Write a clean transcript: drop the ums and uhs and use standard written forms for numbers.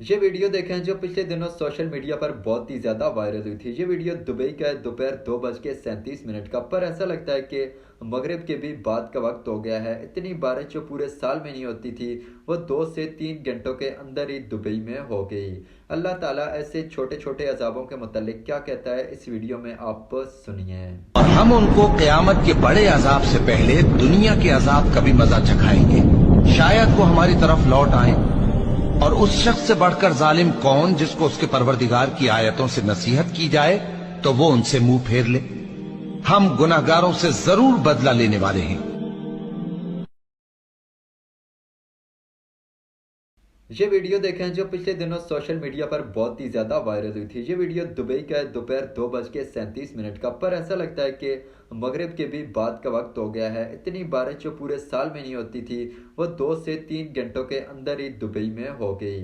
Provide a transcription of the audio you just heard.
ये वीडियो देखें जो पिछले दिनों सोशल मीडिया पर बहुत ही ज़्यादा वायरल हुई थी। ये वीडियो दुबई का है, दोपहर 2:37 का। पर ऐसा लगता है कि मगरिब के भी बाद का वक्त हो गया है। इतनी बारिश जो पूरे साल में नहीं होती थी, वो 2 से 3 घंटों के अंदर ही दुबई में हो गई। अल्लाह ताला ऐसे छोटे छोटे अजाबों के मुतालिक क्या कहता है, इस वीडियो में आप सुनिए। और हम उनको क़यामत के बड़े अजाब से पहले दुनिया के अजाब का भी मजा चखाएंगे। शायद वो हमारी तरफ लौट आए। और उस शख्स से बढ़कर जालिम कौन जिसको उसके परवरदिगार की आयतों से नसीहत की जाए तो वो उनसे मुंह फेर ले। हम गुनाहगारों से जरूर बदला लेने वाले हैं। ये वीडियो देखें जो पिछले दिनों सोशल मीडिया पर बहुत ही ज़्यादा वायरल हुई थी। ये वीडियो दुबई का है, दोपहर 2:37 का। पर ऐसा लगता है कि मगरिब के भी बाद का वक्त हो गया है। इतनी बारिश जो पूरे साल में नहीं होती थी, वो 2 से 3 घंटों के अंदर ही दुबई में हो गई।